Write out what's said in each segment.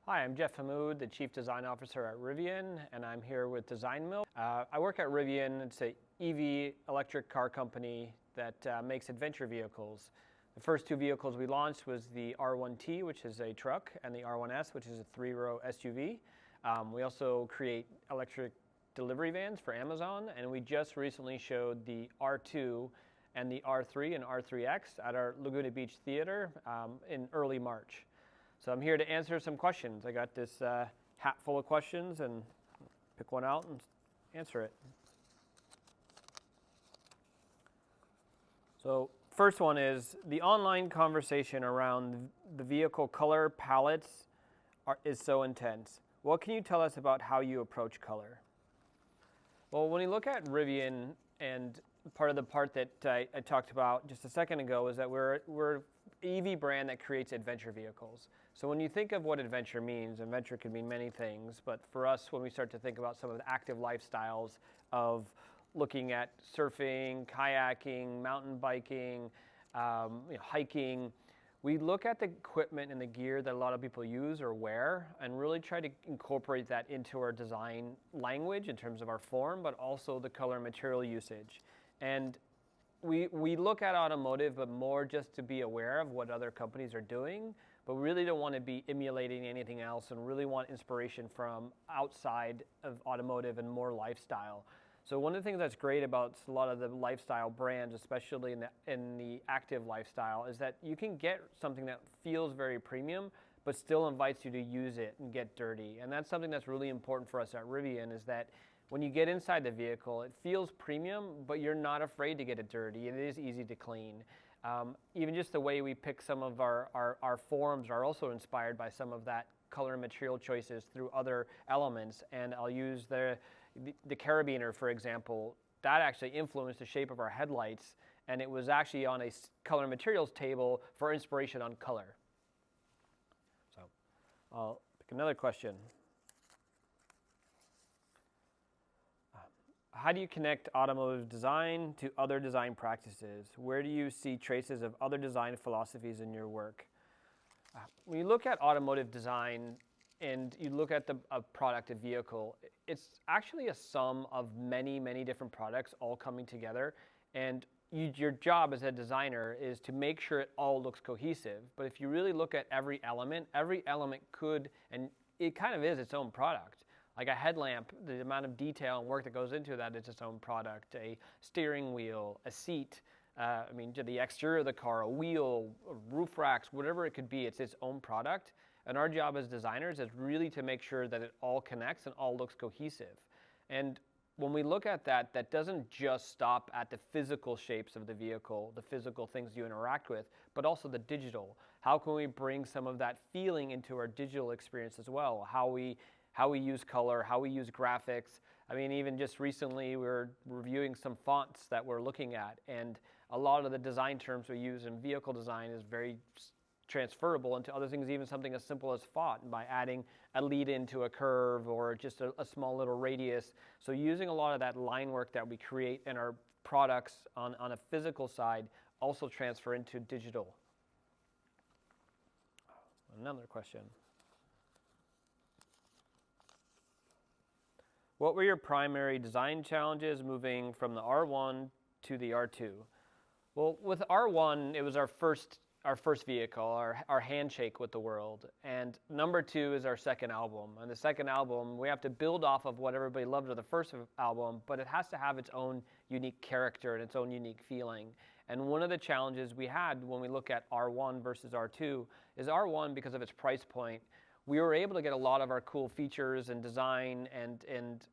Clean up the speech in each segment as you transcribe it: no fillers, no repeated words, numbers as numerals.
Hi, I'm Jeff Hammoud, the Chief Design Officer at Rivian, and I'm here with Design Milk. I work at Rivian. It's an EV electric car company that makes adventure vehicles. The first two vehicles we launched was the R1T, which is a truck, and the R1S, which is a three-row SUV. We also create electric delivery vans for Amazon, and we just recently showed the R2 and the R3 and R3X at our Laguna Beach Theater in early March. So I'm here to answer some questions. I got this hat full of questions, and pick one out and answer it. So first one is, the online conversation around the vehicle color palettes is so intense. What can you tell us about how you approach color? Well, when you look at Rivian, and part that I talked about just a second ago is that we're an EV brand that creates adventure vehicles. So when you think of what adventure means, adventure can mean many things, but for us, when we start to think about some of the active lifestyles of looking at surfing, kayaking, mountain biking, hiking, we look at the equipment and the gear that a lot of people use or wear and really try to incorporate that into our design language in terms of our form, but also the color and material usage. And we look at automotive, but more just to be aware of what other companies are doing, but we really don't want to be emulating anything else and really want inspiration from outside of automotive and more lifestyle. So one of the things that's great about a lot of the lifestyle brands, especially in the active lifestyle, is that you can get something that feels very premium, but still invites you to use it and get dirty. And that's something that's really important for us at Rivian, is that when you get inside the vehicle, it feels premium, but you're not afraid to get it dirty. It is easy to clean. Even just the way we pick some of our forms are also inspired by some of that color and material choices through other elements. And I'll use the carabiner, for example. That actually influenced the shape of our headlights, and it was actually on a color and materials table for inspiration on color. So I'll pick another question. How do you connect automotive design to other design practices? Where do you see traces of other design philosophies in your work? When you look at automotive design and you look at a product, a vehicle, it's actually a sum of many, many different products all coming together. And your job as a designer is to make sure it all looks cohesive. But if you really look at every element could, and it kind of is its own product. Like a headlamp, the amount of detail and work that goes into that is its own product. A steering wheel, a seat, the exterior of the car, a wheel, roof racks, whatever it could be, it's its own product. And our job as designers is really to make sure that it all connects and all looks cohesive. And when we look at that, that doesn't just stop at the physical shapes of the vehicle, the physical things you interact with, but also the digital. How can we bring some of that feeling into our digital experience as well? How we use color, how we use graphics. I mean, even just recently, we were reviewing some fonts that we're looking at, and a lot of the design terms we use in vehicle design is very transferable into other things, even something as simple as font, by adding a lead into a curve or just a small little radius. So using a lot of that line work that we create in our products on a physical side also transfer into digital. Another question. What were your primary design challenges moving from the R1 to the R2? Well, with R1, it was our first vehicle, our handshake with the world. And number 2 is our second album. And the second album, we have to build off of what everybody loved with the first album, but it has to have its own unique character and its own unique feeling. And one of the challenges we had when we look at R1 versus R2 is R1, because of its price point, we were able to get a lot of our cool features and design and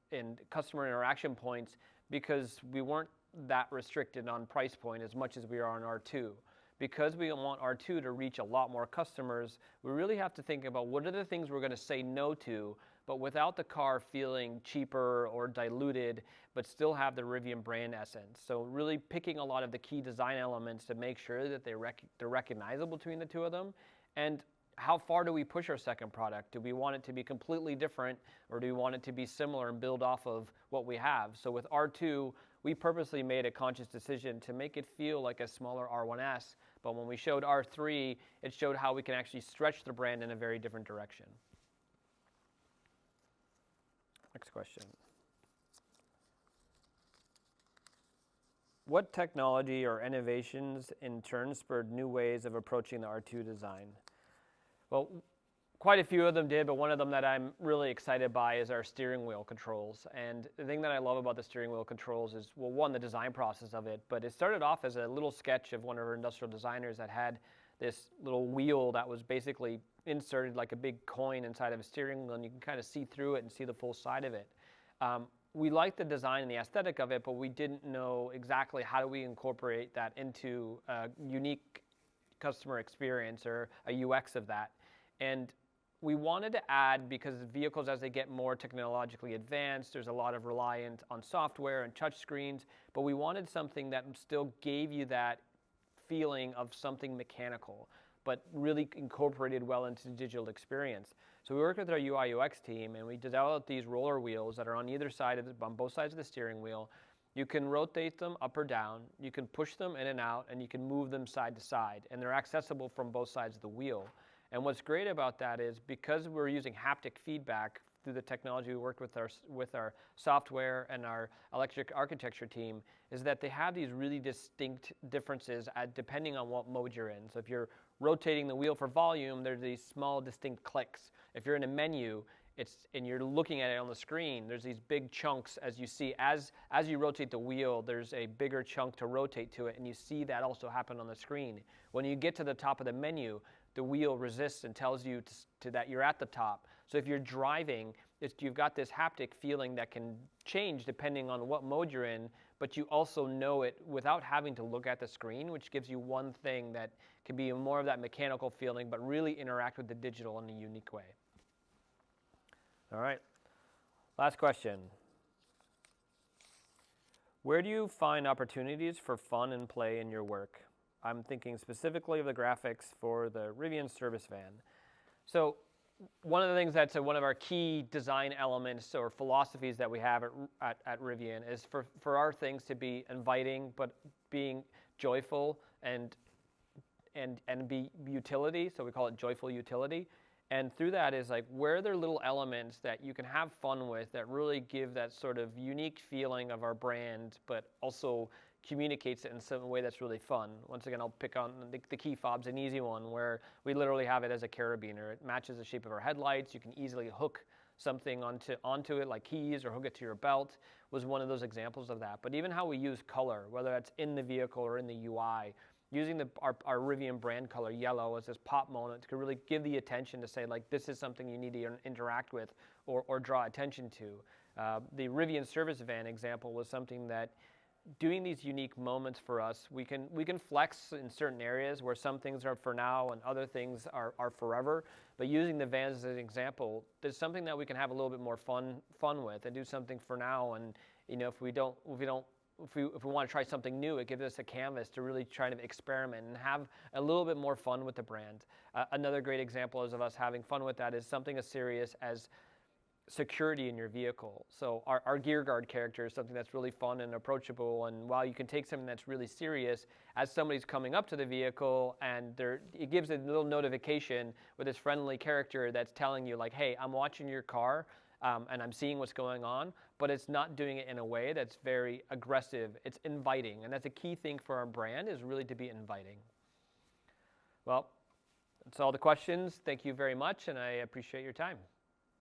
customer interaction points because we weren't that restricted on price point as much as we are on R2. Because we want R2 to reach a lot more customers, we really have to think about what are the things we're going to say no to, but without the car feeling cheaper or diluted, but still have the Rivian brand essence. So really picking a lot of the key design elements to make sure that they're recognizable between the two of them. And how far do we push our second product? Do we want it to be completely different, or do we want it to be similar and build off of what we have? So with R2, we purposely made a conscious decision to make it feel like a smaller R1S, but when we showed R3, it showed how we can actually stretch the brand in a very different direction. Next question. What technology or innovations in turn spurred new ways of approaching the R2 design? Well, quite a few of them did, but one of them that I'm really excited by is our steering wheel controls. And the thing that I love about the steering wheel controls is, well, one, the design process of it, but it started off as a little sketch of one of our industrial designers that had this little wheel that was basically inserted like a big coin inside of a steering wheel, and you can kind of see through it and see the full side of it. We liked the design and the aesthetic of it, but we didn't know exactly how do we incorporate that into a unique customer experience or a UX of that. And we wanted to add, because vehicles as they get more technologically advanced, there's a lot of reliance on software and touch screens, but we wanted something that still gave you that feeling of something mechanical, but really incorporated well into the digital experience. So we worked with our UI UX team, and we developed these roller wheels that are on either side of on both sides of the steering wheel. You can rotate them up or down, you can push them in and out, and you can move them side to side, and they're accessible from both sides of the wheel. And what's great about that is, because we're using haptic feedback through the technology we worked with our software and our electric architecture team, is that they have these really distinct differences depending on what mode you're in. So if you're rotating the wheel for volume, there's these small distinct clicks. If you're in a menu, and you're looking at it on the screen, there's these big chunks as you see. As you rotate the wheel, there's a bigger chunk to rotate to it, and you see that also happen on the screen. When you get to the top of the menu, the wheel resists and tells you that you're at the top. So if you're driving, you've got this haptic feeling that can change depending on what mode you're in, but you also know it without having to look at the screen, which gives you one thing that can be more of that mechanical feeling, but really interact with the digital in a unique way. All right, last question. Where do you find opportunities for fun and play in your work? I'm thinking specifically of the graphics for the Rivian service van. So one of the things that's one of our key design elements or philosophies that we have at Rivian is for our things to be inviting, but being joyful and be utility. So we call it joyful utility. And through that is like, where are there little elements that you can have fun with that really give that sort of unique feeling of our brand, but also communicates it in some way that's really fun. Once again, I'll pick on the key fob's an easy one, where we literally have it as a carabiner. It matches the shape of our headlights. You can easily hook something onto it, like keys, or hook it to your belt, was one of those examples of that. But even how we use color, whether that's in the vehicle or in the UI, using our Rivian brand color, yellow, as this pop moment to really give the attention to say, like, this is something you need to interact with or draw attention to. The Rivian service van example was something that, doing these unique moments for us, we can flex in certain areas where some things are for now and other things are forever. But using the vans as an example, there's something that we can have a little bit more fun with and do something for now. And if we want to try something new, it gives us a canvas to really try to experiment and have a little bit more fun with the brand. Another great example of us having fun with that is something as serious as security in your vehicle. So our gear guard character is something that's really fun and approachable, and while you can take something that's really serious, as somebody's coming up to the vehicle and it gives a little notification with this friendly character that's telling you, like, hey, I'm watching your car and I'm seeing what's going on, but it's not doing it in a way that's very aggressive. It's inviting, and that's a key thing for our brand, is really to be inviting. Well, that's all the questions. Thank you very much, and I appreciate your time.